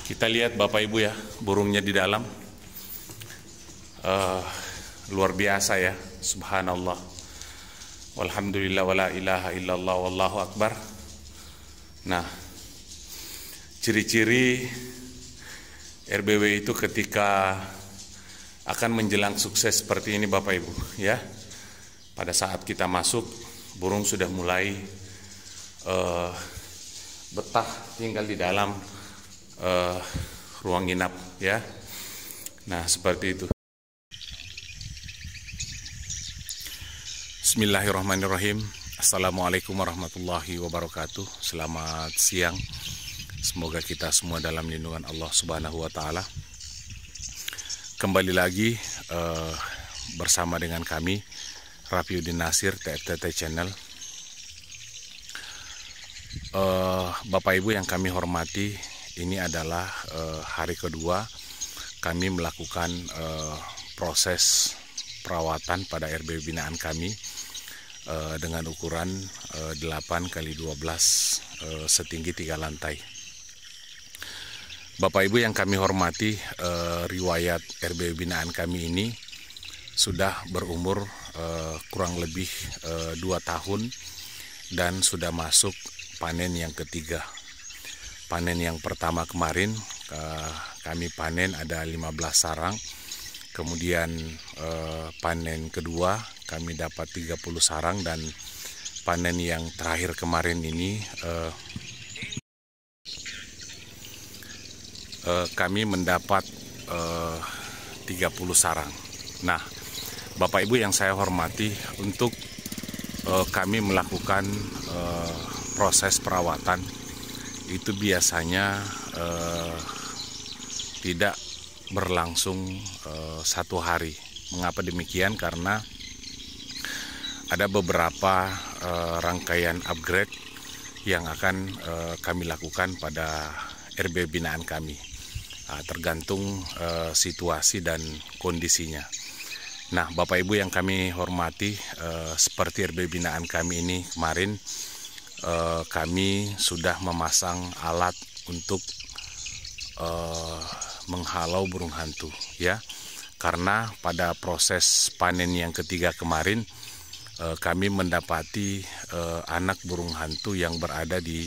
Kita lihat Bapak Ibu ya, burungnya di dalam. Luar biasa ya, subhanallah. Walhamdulillah wala ilaha illallah wallahu akbar. Nah, ciri-ciri RBW itu ketika akan menjelang sukses seperti ini Bapak Ibu ya. Pada saat kita masuk, burung sudah mulai betah tinggal di dalam ruang inap ya. Nah, seperti itu. Bismillahirrahmanirrahim. Assalamualaikum warahmatullahi wabarakatuh. Selamat siang. Semoga kita semua dalam lindungan Allah Subhanahu wa taala. Kembali lagi bersama dengan kami Rafiuddin Nasir, TFTT Channel. Bapak Ibu yang kami hormati, ini adalah hari kedua kami melakukan proses perawatan pada RBW binaan kami dengan ukuran 8x12 setinggi 3 lantai. Bapak Ibu yang kami hormati, riwayat RBW binaan kami ini sudah berumur kurang lebih 2 tahun dan sudah masuk panen yang ketiga. Panen yang pertama kemarin kami panen ada 15 sarang. Kemudian panen kedua kami dapat 30 sarang, dan panen yang terakhir kemarin ini kami mendapat 30 sarang. Nah, Bapak Ibu yang saya hormati, untuk kami melakukan proses perawatan itu biasanya tidak berlangsung 1 hari. Mengapa demikian? Karena ada beberapa rangkaian upgrade yang akan kami lakukan pada RBW binaan kami, tergantung situasi dan kondisinya. Nah, Bapak Ibu yang kami hormati, seperti RBW binaan kami ini kemarin, kami sudah memasang alat untuk menghalau burung hantu ya, karena pada proses panen yang ketiga kemarin kami mendapati anak burung hantu yang berada di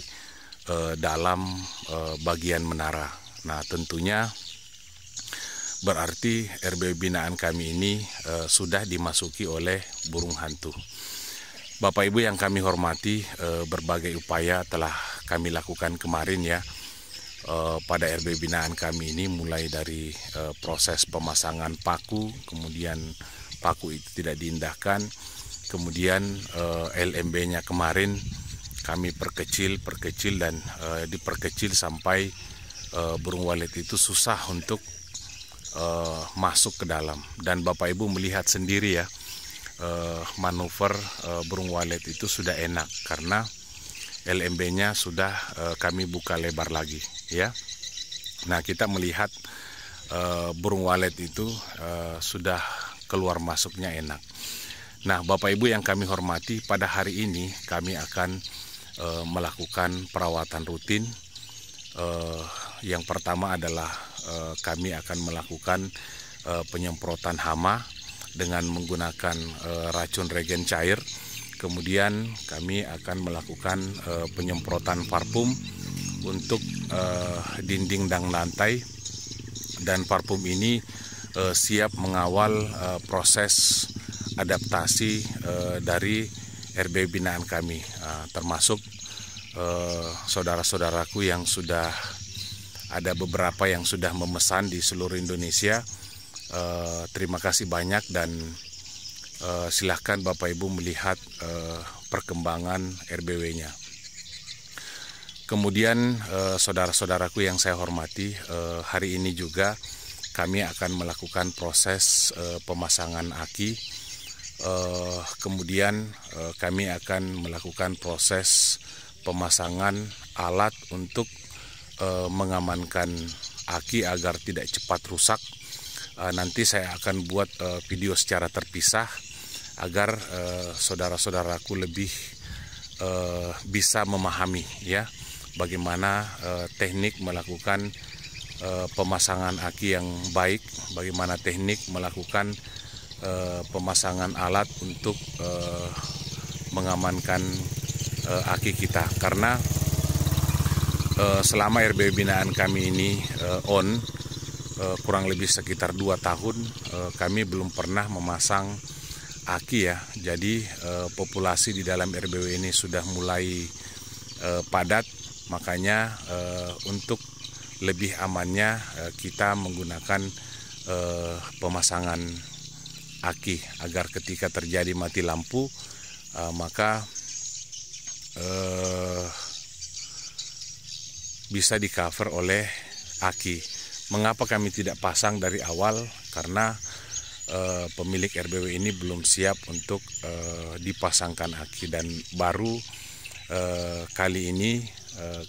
dalam bagian menara. Nah, tentunya berarti RBW binaan kami ini sudah dimasuki oleh burung hantu. Bapak Ibu yang kami hormati, berbagai upaya telah kami lakukan kemarin ya pada RBW binaan kami ini, mulai dari proses pemasangan paku, kemudian paku itu tidak diindahkan, kemudian LMB-nya kemarin kami perkecil dan diperkecil sampai burung walet itu susah untuk masuk ke dalam. Dan Bapak Ibu melihat sendiri ya, manuver burung walet itu sudah enak karena LMB-nya sudah kami buka lebar lagi ya. Nah, kita melihat burung walet itu sudah keluar masuknya enak. Nah, Bapak Ibu yang kami hormati, pada hari ini kami akan melakukan perawatan rutin. Yang pertama adalah kami akan melakukan penyemprotan hama dengan menggunakan racun regen cair. Kemudian kami akan melakukan penyemprotan parfum untuk dinding dan lantai, dan parfum ini siap mengawal proses adaptasi dari RBW binaan kami, termasuk saudara-saudaraku yang sudah ada beberapa yang sudah memesan di seluruh Indonesia. Terima kasih banyak, dan silahkan Bapak Ibu melihat perkembangan RBW-nya. Kemudian saudara-saudaraku yang saya hormati, hari ini juga kami akan melakukan proses pemasangan aki. Kemudian kami akan melakukan proses pemasangan alat untuk mengamankan aki agar tidak cepat rusak. Nanti saya akan buat video secara terpisah agar saudara-saudaraku lebih bisa memahami ya bagaimana teknik melakukan pemasangan aki yang baik, bagaimana teknik melakukan pemasangan alat untuk mengamankan aki kita. Karena selama RBW binaan kami ini kurang lebih sekitar 2 tahun, kami belum pernah memasang aki ya. Jadi populasi di dalam RBW ini sudah mulai padat, makanya untuk lebih amannya kita menggunakan pemasangan aki agar ketika terjadi mati lampu maka bisa di cover oleh aki. Mengapa kami tidak pasang dari awal? Karena pemilik RBW ini belum siap untuk dipasangkan aki, dan baru kali ini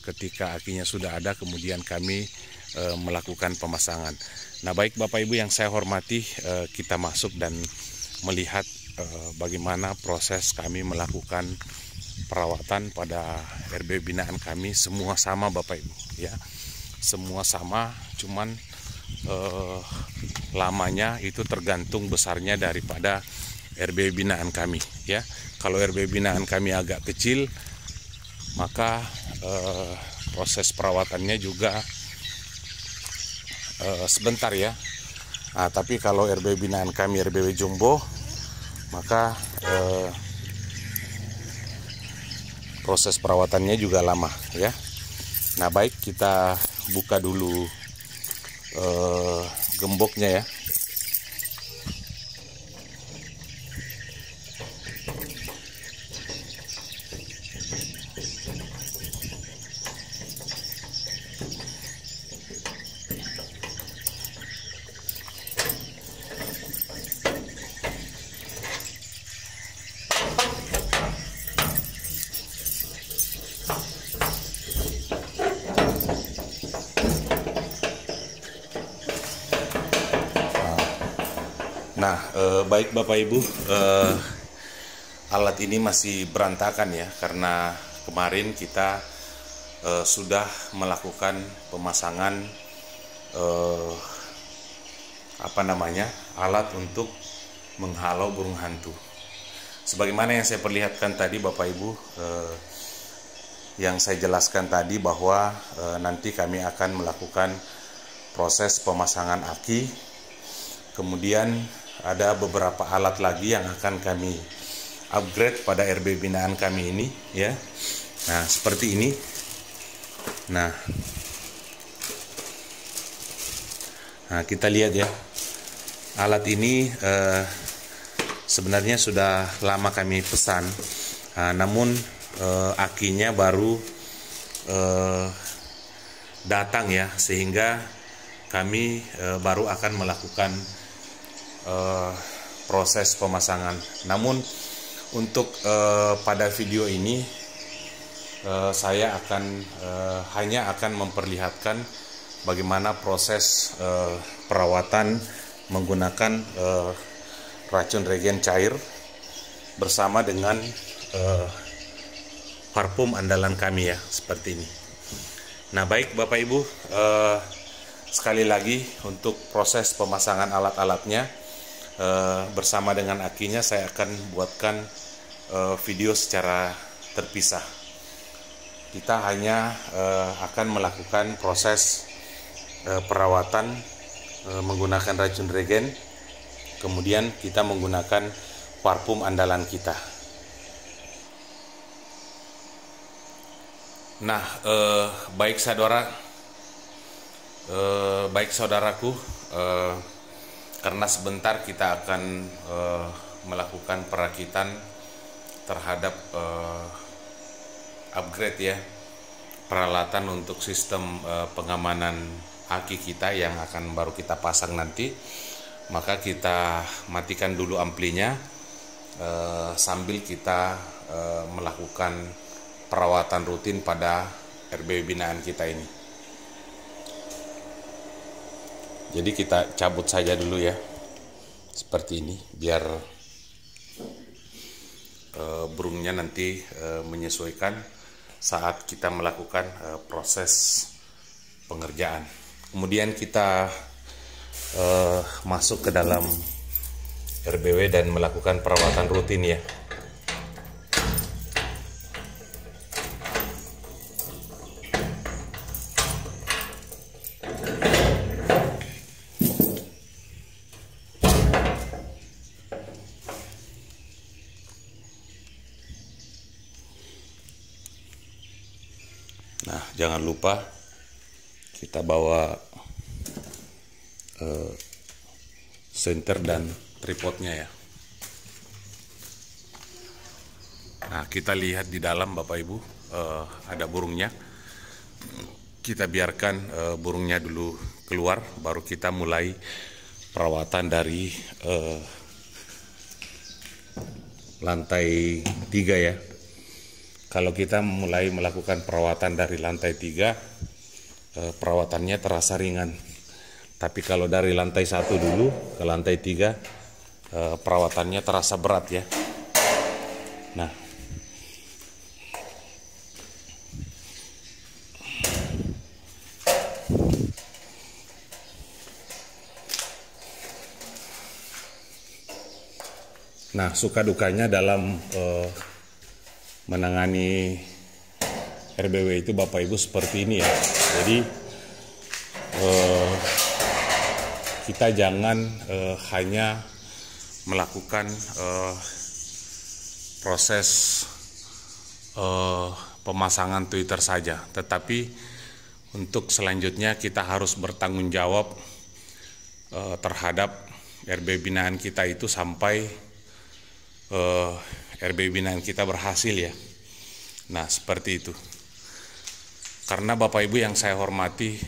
ketika akinya sudah ada kemudian kami melakukan pemasangan. Nah, baik Bapak Ibu yang saya hormati, kita masuk dan melihat bagaimana proses kami melakukan perawatan pada RBW binaan kami. Semua sama Bapak Ibu ya, semua sama, cuman lamanya itu tergantung besarnya daripada RBW binaan kami ya. Kalau RBW binaan kami agak kecil, maka proses perawatannya juga sebentar ya. Nah, tapi kalau RBW binaan kami RBW jumbo, maka proses perawatannya juga lama ya. Nah, baik, kita buka dulu gemboknya ya. Nah, baik Bapak Ibu, alat ini masih berantakan ya, karena kemarin kita sudah melakukan pemasangan alat untuk menghalau burung hantu. Sebagaimana yang saya perlihatkan tadi Bapak Ibu, yang saya jelaskan tadi bahwa nanti kami akan melakukan proses pemasangan aki, kemudian ada beberapa alat lagi yang akan kami upgrade pada RBW binaan kami ini ya. Nah, seperti ini. Nah, kita lihat ya, alat ini sebenarnya sudah lama kami pesan, namun akinya baru datang ya, sehingga kami baru akan melakukan proses pemasangan. Namun untuk pada video ini saya hanya akan memperlihatkan bagaimana proses perawatan menggunakan racun regen cair bersama dengan parfum andalan kami ya, seperti ini. Nah, baik Bapak Ibu, sekali lagi untuk proses pemasangan alat-alatnya bersama dengan akinya saya akan buatkan video secara terpisah. Kita hanya akan melakukan proses perawatan menggunakan racun regen, kemudian kita menggunakan parfum andalan kita. Nah, baik saudaraku, karena sebentar kita akan melakukan perakitan terhadap upgrade ya, peralatan untuk sistem pengamanan aki kita yang akan baru kita pasang nanti. Maka kita matikan dulu amplinya sambil kita melakukan perawatan rutin pada RBW binaan kita ini. Jadi kita cabut saja dulu ya, seperti ini, biar burungnya nanti menyesuaikan saat kita melakukan proses pengerjaan. Kemudian kita masuk ke dalam RBW dan melakukan perawatan rutin ya. Nah, jangan lupa kita bawa senter dan tripodnya ya. Nah, kita lihat di dalam Bapak Ibu, ada burungnya. Kita biarkan burungnya dulu keluar, baru kita mulai perawatan dari lantai 3 ya. Kalau kita mulai melakukan perawatan dari lantai 3, perawatannya terasa ringan. Tapi kalau dari lantai 1 dulu ke lantai 3, perawatannya terasa berat ya. Nah, suka dukanya dalam menangani RBW itu Bapak Ibu seperti ini ya. Jadi kita jangan hanya melakukan proses pemasangan Twitter saja, tetapi untuk selanjutnya kita harus bertanggung jawab terhadap RBW binaan kita itu sampai RBW binaan kita berhasil ya. Nah, seperti itu. Karena Bapak Ibu yang saya hormati,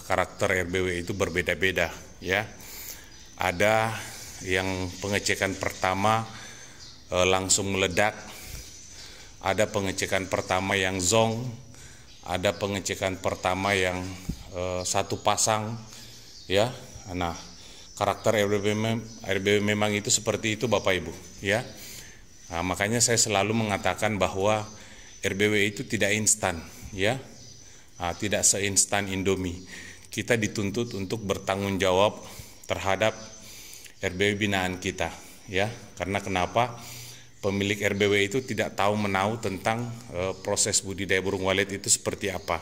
karakter RBW itu berbeda-beda ya. Ada yang pengecekan pertama langsung meledak, ada pengecekan pertama yang zong, ada pengecekan pertama yang satu pasang ya. Nah, karakter RBW memang itu seperti itu Bapak Ibu ya. Nah, makanya saya selalu mengatakan bahwa RBW itu tidak instan ya. Nah, tidak seinstan Indomie. Kita dituntut untuk bertanggung jawab terhadap RBW binaan kita ya. Karena kenapa? Pemilik RBW itu tidak tahu menahu tentang proses budidaya burung walet itu seperti apa.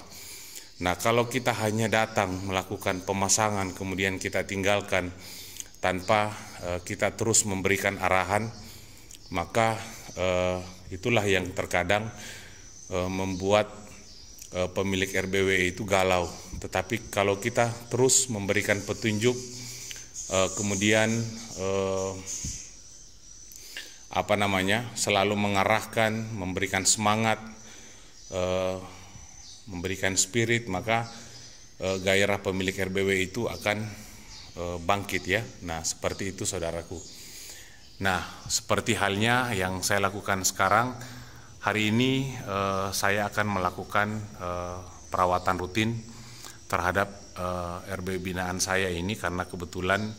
Nah, kalau kita hanya datang melakukan pemasangan kemudian kita tinggalkan tanpa kita terus memberikan arahan, maka itulah yang terkadang membuat pemilik RBW itu galau. Tetapi kalau kita terus memberikan petunjuk, kemudian selalu mengarahkan, memberikan semangat, memberikan spirit, maka gairah pemilik RBW itu akan bangkit ya. Nah, seperti itu saudaraku. Nah, seperti halnya yang saya lakukan sekarang, hari ini saya akan melakukan perawatan rutin terhadap RBW binaan saya ini karena kebetulan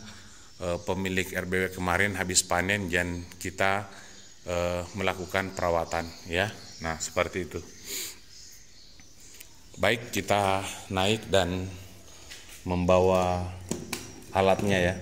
pemilik RBW kemarin habis panen dan kita melakukan perawatan ya. Nah, seperti itu. Baik, kita naik dan membawa alatnya ya.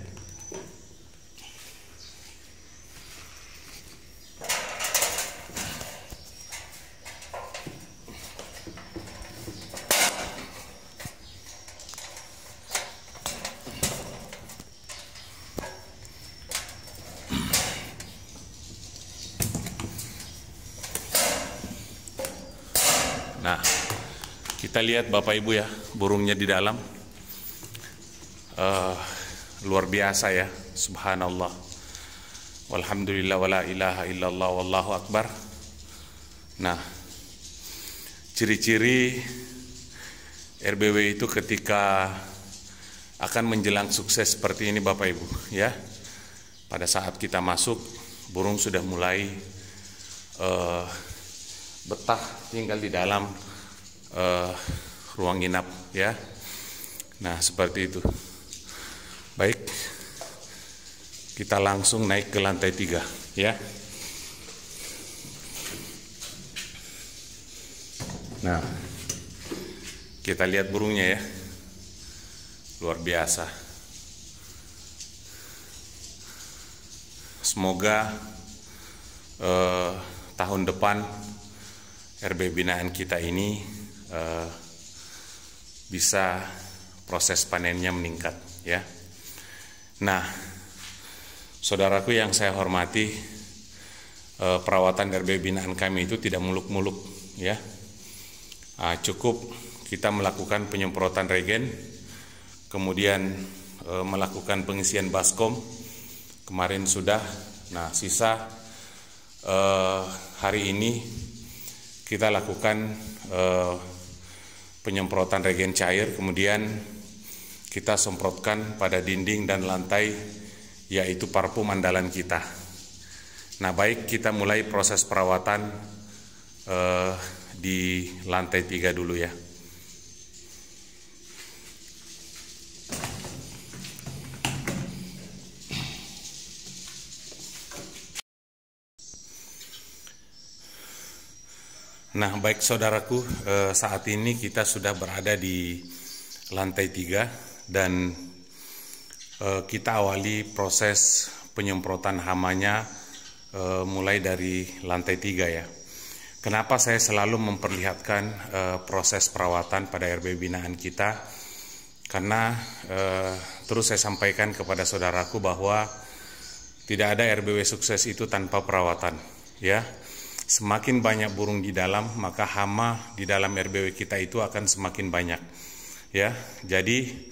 Nah, kita lihat Bapak Ibu ya, burungnya di dalam. Luar biasa ya, subhanallah. Walhamdulillah wala ilaha illallah wallahu akbar. Nah, ciri-ciri RBW itu ketika akan menjelang sukses seperti ini Bapak Ibu ya. Pada saat kita masuk, burung sudah mulai betah tinggal di dalam ruang inap ya. Nah, seperti itu. Baik, kita langsung naik ke lantai 3 ya. Nah, kita lihat burungnya ya. luar biasa. Semoga tahun depan RB binaan kita ini bisa proses panennya meningkat ya. Nah, saudaraku yang saya hormati, perawatan RB binaan kami itu tidak muluk-muluk ya. Cukup kita melakukan penyemprotan regen, kemudian melakukan pengisian baskom kemarin sudah. Nah, sisa hari ini kita lakukan penyemprotan regen cair, kemudian kita semprotkan pada dinding dan lantai, yaitu parfum andalan kita. Nah, baik, kita mulai proses perawatan di lantai 3 dulu ya. Nah, baik saudaraku, saat ini kita sudah berada di lantai 3 dan kita awali proses penyemprotan hamanya mulai dari lantai 3 ya. Kenapa saya selalu memperlihatkan proses perawatan pada RB binaan kita? Karena terus saya sampaikan kepada saudaraku bahwa tidak ada RBW sukses itu tanpa perawatan ya. Semakin banyak burung di dalam, maka hama di dalam RBW kita itu akan semakin banyak ya. Jadi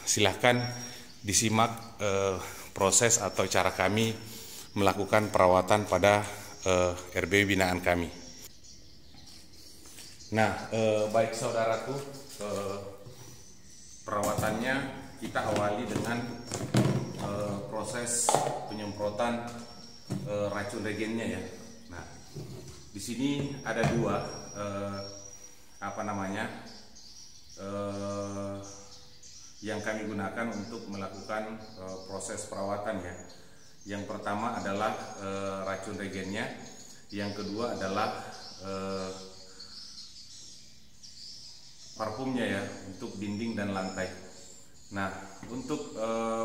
silahkan disimak proses atau cara kami melakukan perawatan pada RB binaan kami. Nah, baik saudaraku, perawatannya kita awali dengan proses penyemprotan racun regennya ya. Nah, di sini ada dua yang kami gunakan untuk melakukan proses perawatan ya. Yang pertama adalah racun regennya, yang kedua adalah parfumnya ya, untuk dinding dan lantai. Nah, untuk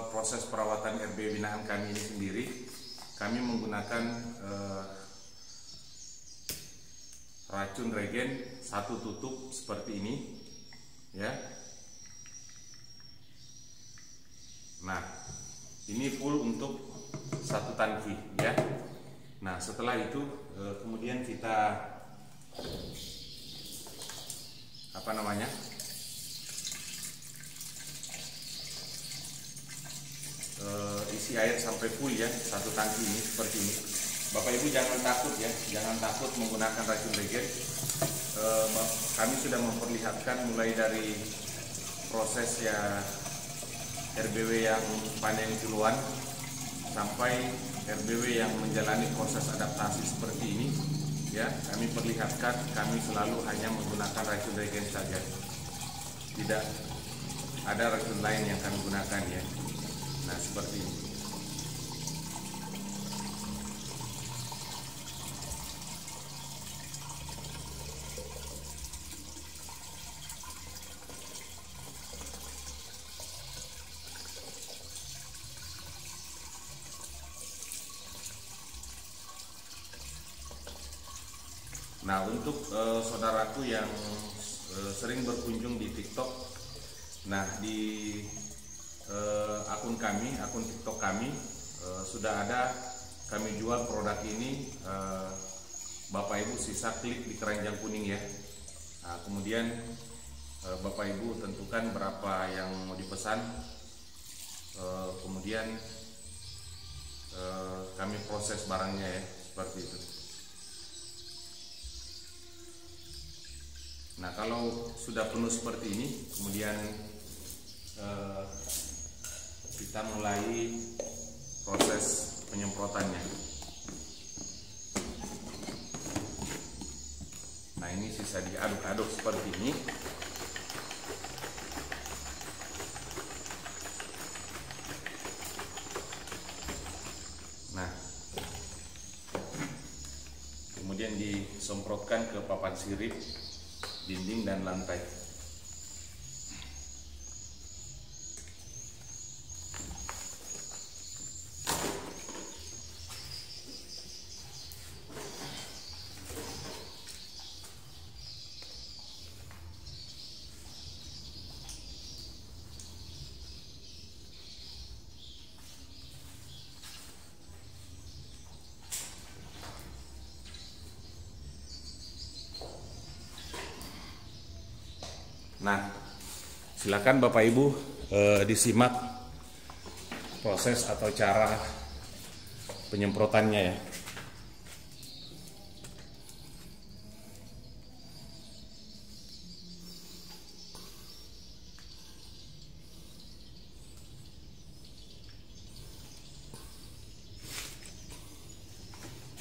proses perawatan RB binaan kami ini sendiri, kami menggunakan racun regen 1 tutup seperti ini ya. Nah, ini full untuk 1 tangki ya. Nah, setelah itu kemudian kita isi air sampai full ya, 1 tangki ini seperti ini. Bapak Ibu jangan takut ya, jangan takut menggunakan racun regen. Kami sudah memperlihatkan mulai dari proses ya RBW yang panen duluan sampai RBW yang menjalani proses adaptasi seperti ini ya. Kami perlihatkan, kami selalu hanya menggunakan racun regen saja, tidak ada racun lain yang kami gunakan ya. Nah, seperti ini. Nah, untuk saudaraku yang sering berkunjung di TikTok, nah di akun TikTok kami sudah ada kami jual produk ini, Bapak Ibu sisa klik di keranjang kuning ya. Nah, kemudian Bapak Ibu tentukan berapa yang mau dipesan, kemudian kami proses barangnya ya, seperti itu. Nah, kalau sudah penuh seperti ini, kemudian kita mulai proses penyemprotannya. Nah, ini sisa diaduk-aduk seperti ini. Nah, kemudian disemprotkan ke papan sirip, dinding dan lantai. Silakan Bapak Ibu disimak proses atau cara penyemprotannya ya.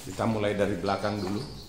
Kita mulai dari belakang dulu.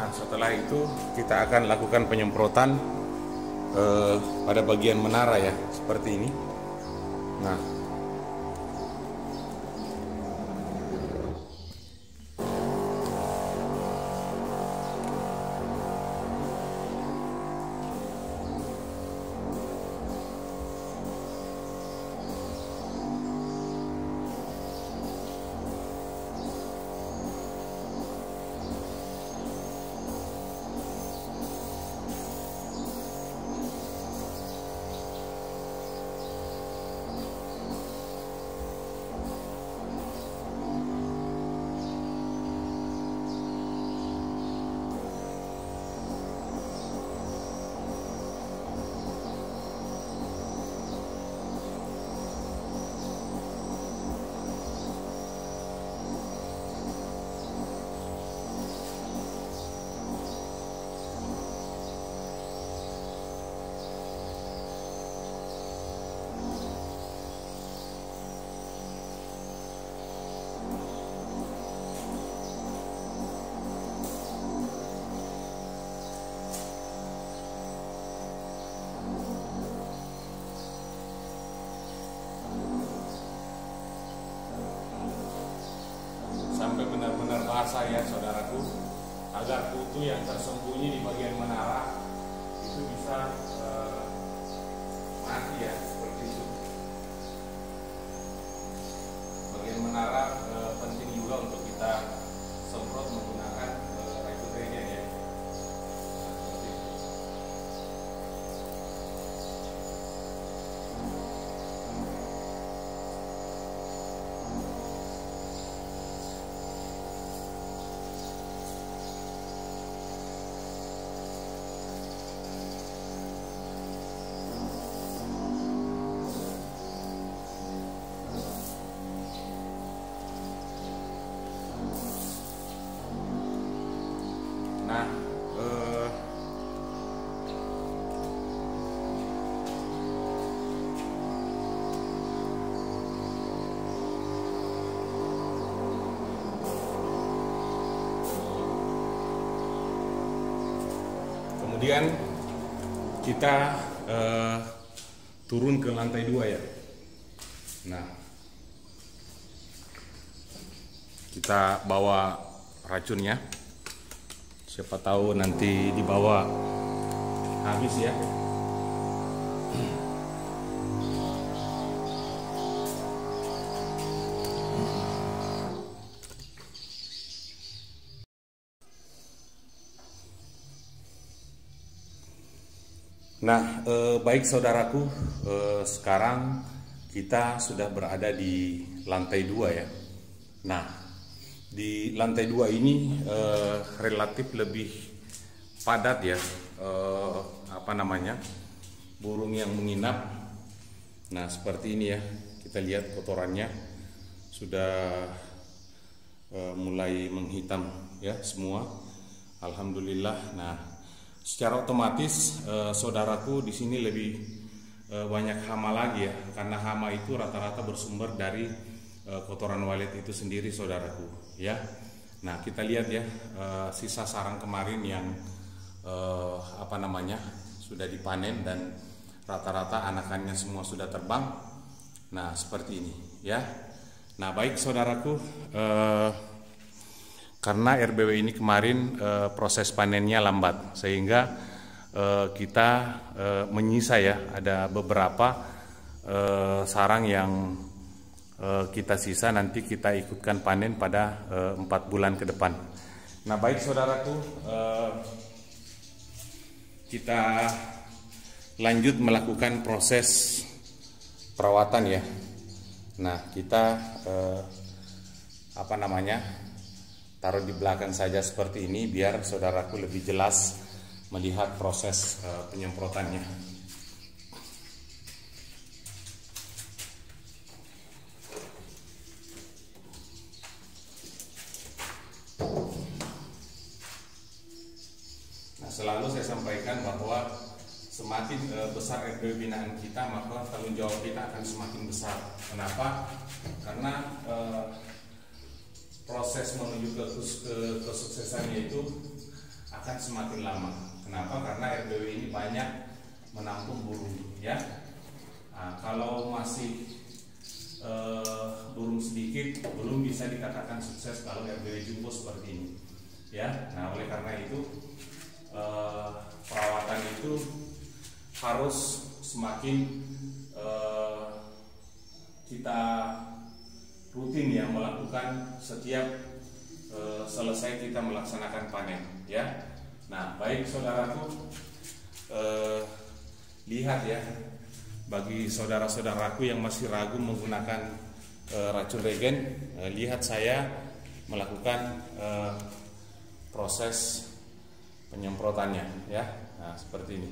Nah, setelah itu kita akan lakukan penyemprotan pada bagian menara ya, seperti ini. Nah, sampai benar-benar basah ya saudaraku, agar kutu yang tersembunyi di bagian menara itu bisa mati ya, seperti itu. Bagian menara penting juga untuk kita semprot menggunakan regenerator ya. Nah, kemudian kita turun ke lantai 2 ya. Nah, kita bawa racunnya. Siapa tahu nanti dibawa habis ya. Nah, baik saudaraku, sekarang kita sudah berada di lantai 2 ya. Nah, di lantai 2 ini relatif lebih padat ya, burung yang menginap. Nah, seperti ini ya, kita lihat kotorannya sudah mulai menghitam ya semua. Alhamdulillah. Nah, secara otomatis saudaraku di sini lebih banyak hama lagi ya, karena hama itu rata-rata bersumber dari kotoran walet itu sendiri saudaraku ya. Nah, kita lihat ya sisa sarang kemarin yang sudah dipanen dan rata-rata anakannya semua sudah terbang. Nah, seperti ini ya. Nah, baik saudaraku, karena RBW ini kemarin proses panennya lambat sehingga kita menyisa ya, ada beberapa sarang yang kita sisa, nanti kita ikutkan panen pada 4 bulan ke depan. Nah, baik saudaraku, kita lanjut melakukan proses perawatan ya. Nah, kita taruh di belakang saja seperti ini biar saudaraku lebih jelas melihat proses penyemprotannya. Selalu saya sampaikan bahwa semakin besar RBW binaan kita, maka tanggung jawab kita akan semakin besar. Kenapa? Karena proses menuju ke kesuksesannya itu akan semakin lama. Kenapa? Karena RBW ini banyak menampung burung, ya. Nah, kalau masih burung sedikit, belum bisa dikatakan sukses kalau RBW jumbo seperti ini, ya. Nah, oleh karena itu perawatan itu harus semakin kita rutin ya melakukan setiap selesai kita melaksanakan panen, ya. Nah, baik saudaraku, lihat ya, bagi saudara-saudaraku yang masih ragu menggunakan racun regen, lihat saya melakukan proses penyemprotannya, ya. Nah, seperti ini.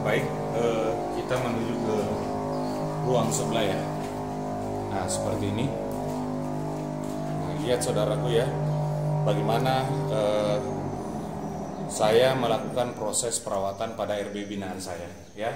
Baik, kita menuju ke ruang sebelah ya. Nah, seperti ini. Nah, lihat saudaraku ya, bagaimana saya melakukan proses perawatan pada RB binaan saya ya.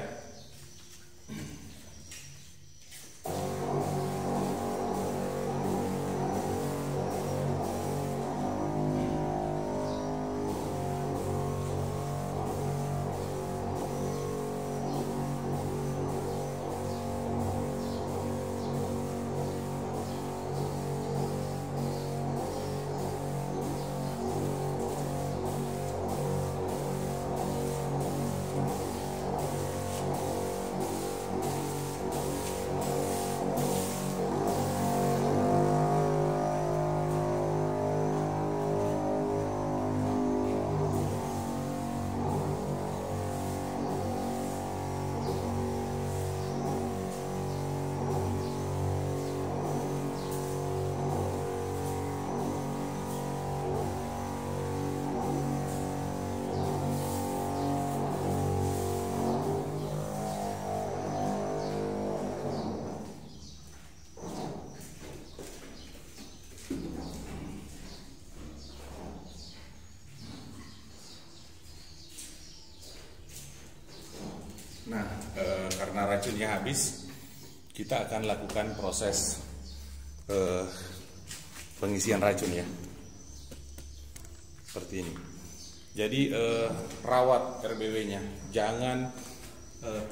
bensinnya habis, kita akan lakukan proses pengisian racun ya, seperti ini. Jadi rawat RBW-nya, jangan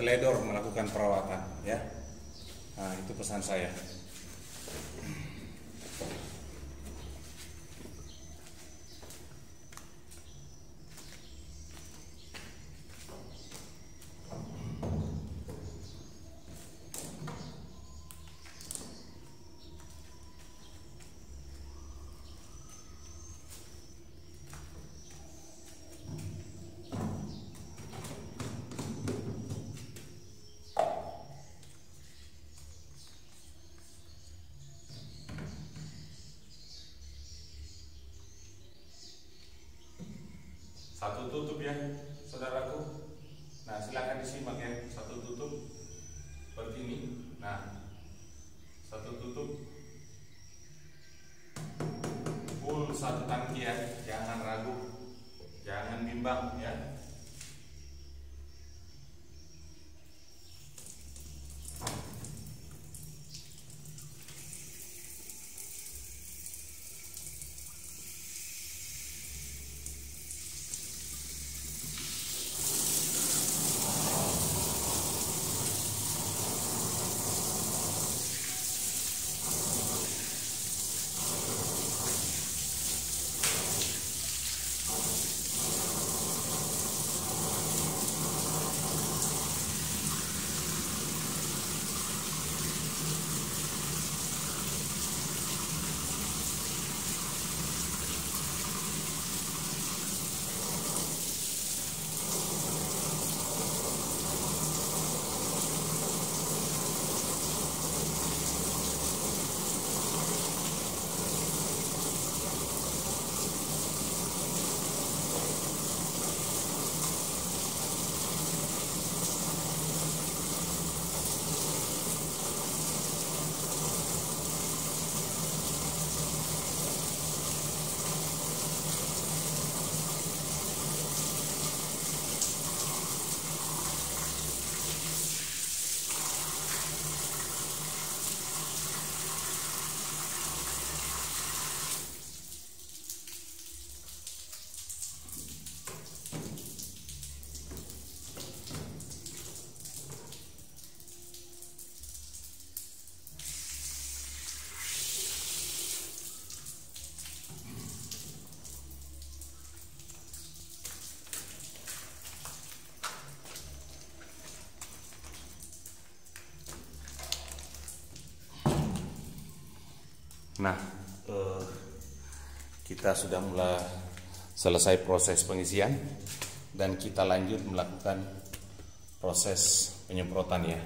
teledor melakukan perawatan ya. Nah, itu pesan saya. Satu tutup ya, saudaraku. Nah, silakan disimak ya. Satu tutup seperti ini. Nah, satu tutup full satu tangki ya. Jangan ragu, jangan bimbang ya. Nah, kita sudah mulai selesai proses pengisian dan kita lanjut melakukan proses penyemprotan ya.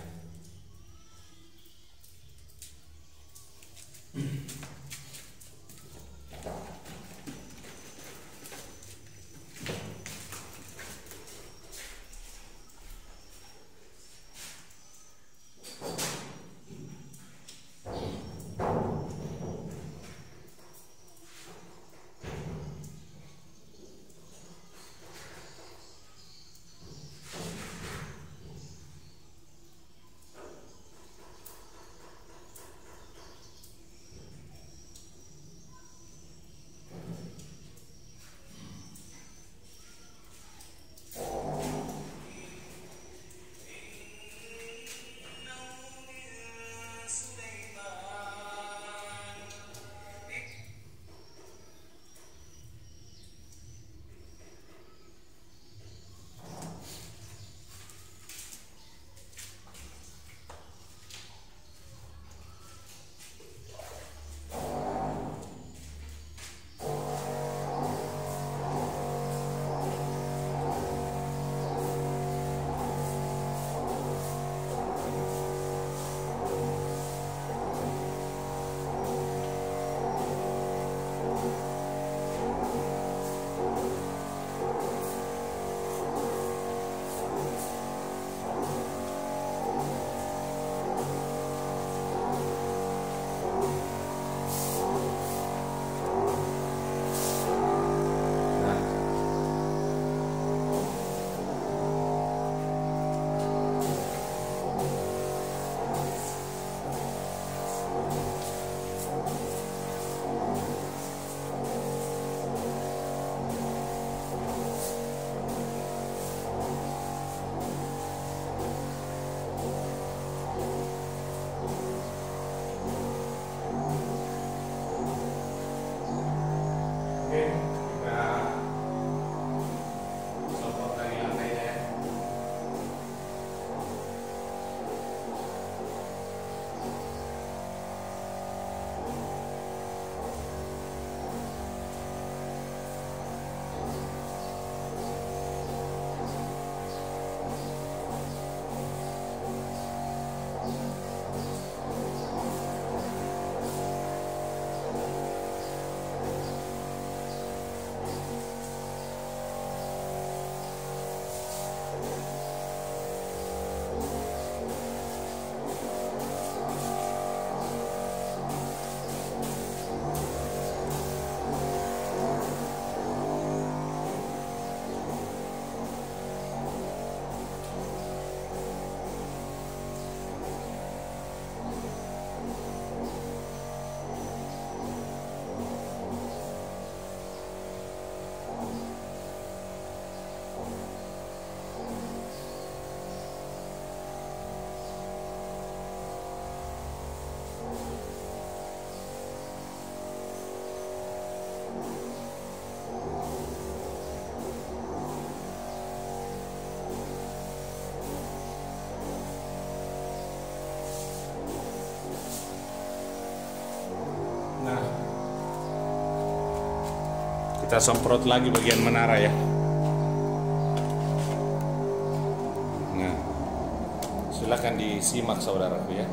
Kita semprot lagi bagian menara ya. Nah, silakan disimak saudaraku ya.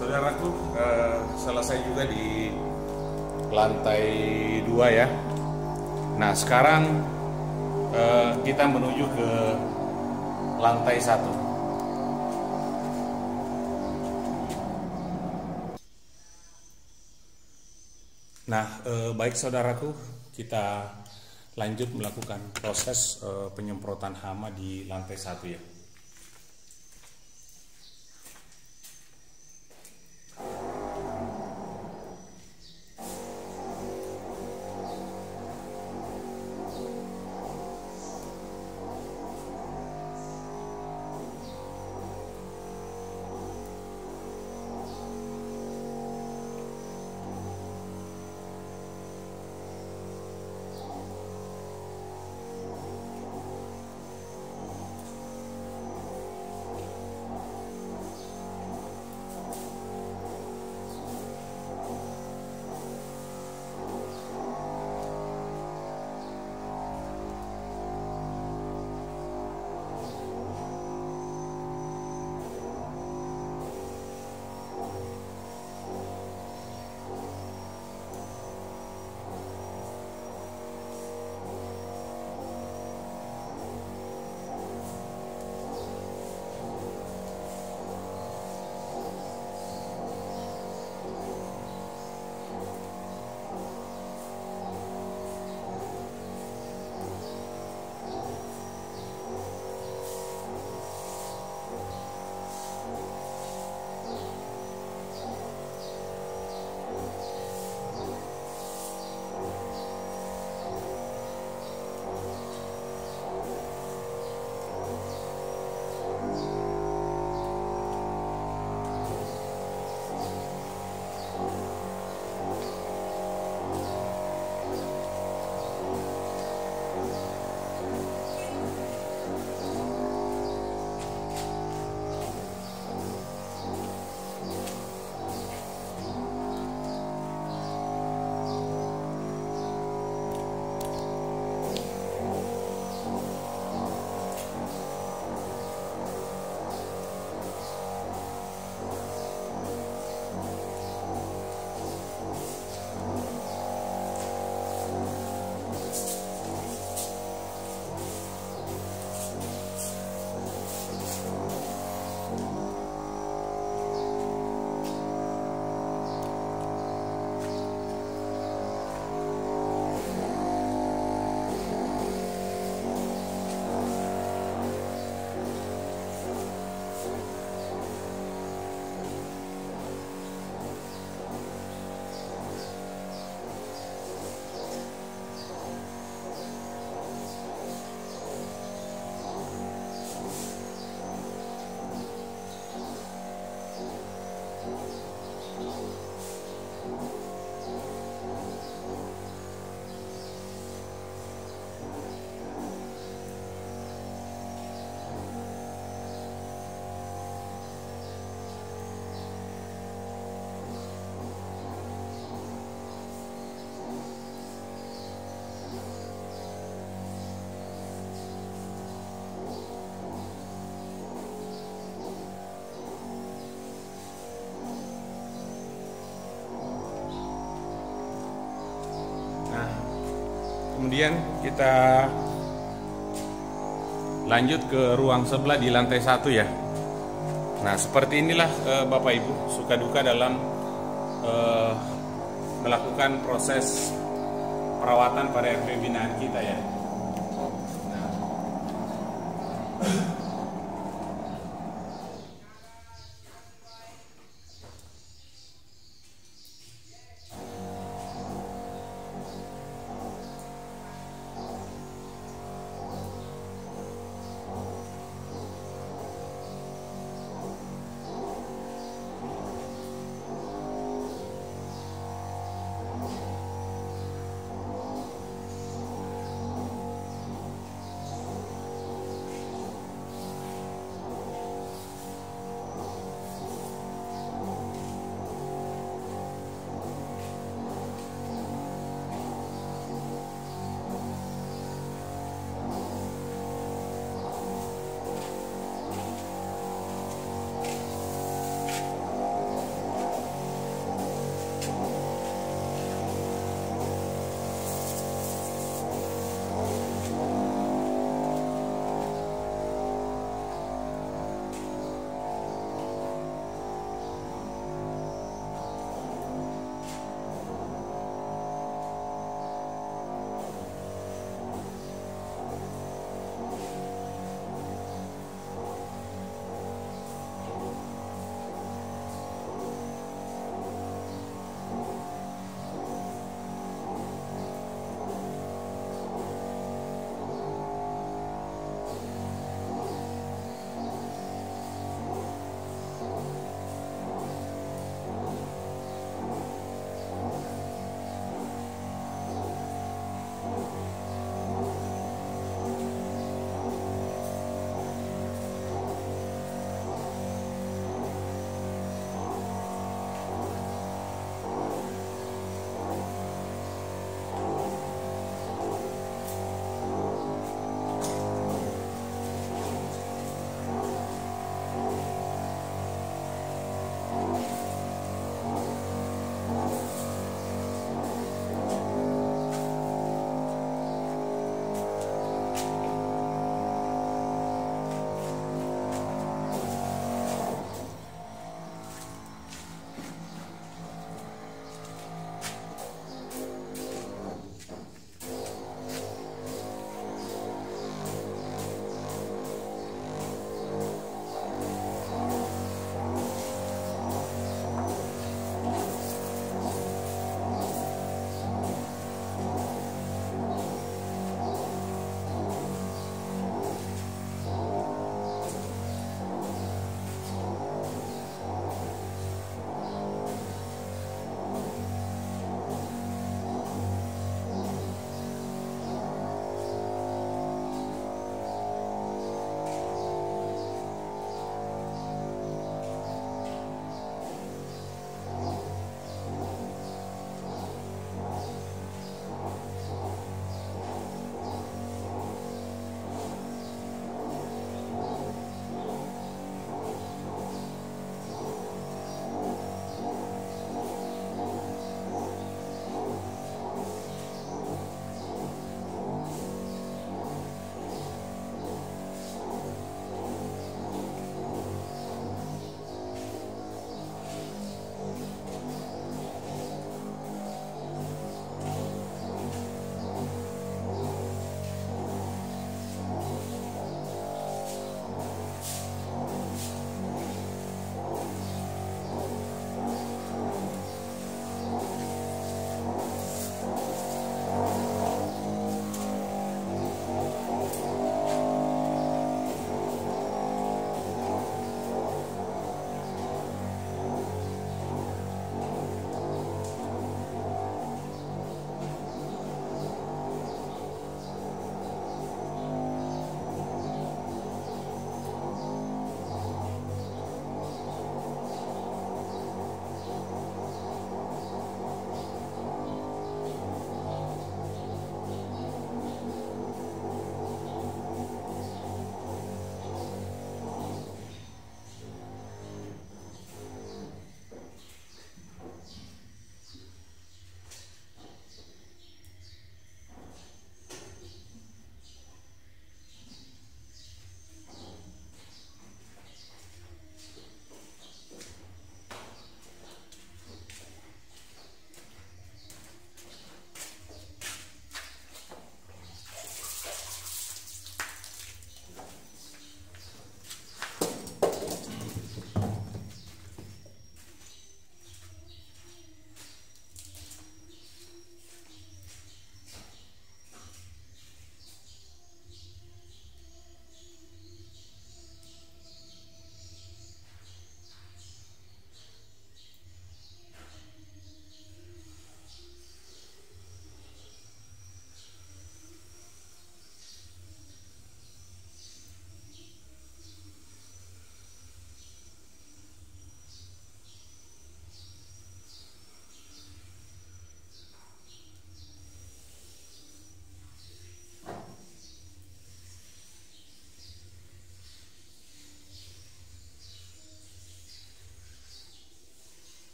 Saudaraku, selesai juga di lantai 2 ya. Nah sekarang kita menuju ke lantai 1. Nah baik saudaraku, kita lanjut melakukan proses penyemprotan hama di lantai 1 ya. kemudian kita lanjut ke ruang sebelah di lantai 1 ya. Nah, seperti inilah Bapak Ibu suka duka dalam melakukan proses perawatan pada RP binaan kita ya.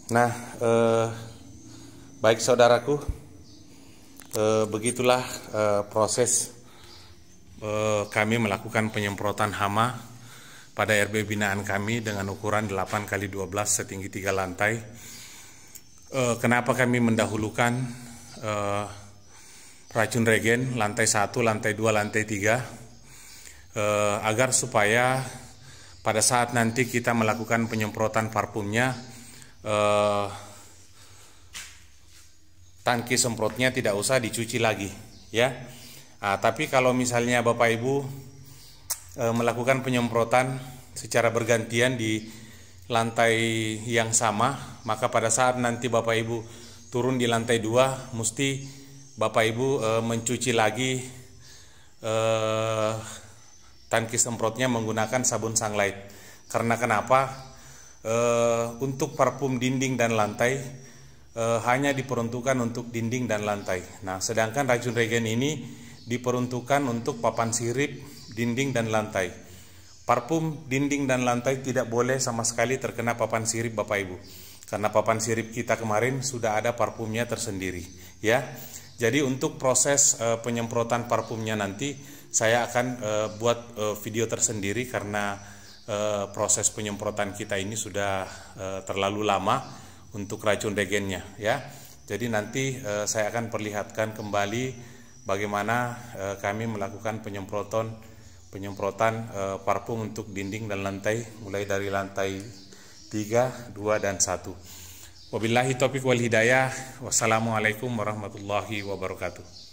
Nah, baik saudaraku, begitulah proses kami melakukan penyemprotan hama pada RB binaan kami dengan ukuran 8x12 setinggi 3 lantai. Kenapa kami mendahulukan racun regen lantai 1, lantai 2, lantai 3, agar supaya pada saat nanti kita melakukan penyemprotan parfumnya, tangki semprotnya tidak usah dicuci lagi, ya. Tapi kalau misalnya Bapak Ibu melakukan penyemprotan secara bergantian di lantai yang sama, maka pada saat nanti Bapak Ibu turun di lantai 2, mesti Bapak Ibu mencuci lagi tangki semprotnya menggunakan sabun Sunlight. Karena kenapa? Untuk parfum dinding dan lantai hanya diperuntukkan untuk dinding dan lantai. Nah, sedangkan racun regen ini diperuntukkan untuk papan sirip, dinding dan lantai. Parfum dinding dan lantai tidak boleh sama sekali terkena papan sirip Bapak Ibu. Karena papan sirip kita kemarin sudah ada parfumnya tersendiri, ya. Jadi untuk proses penyemprotan parfumnya nanti saya akan buat video tersendiri karena proses penyemprotan kita ini sudah terlalu lama untuk racun regennya, ya. Jadi nanti saya akan perlihatkan kembali bagaimana kami melakukan penyemprotan parfum untuk dinding dan lantai mulai dari lantai 3, 2, dan 1. Wabillahi taufiq wal hidayah. Wassalamualaikum warahmatullahi wabarakatuh.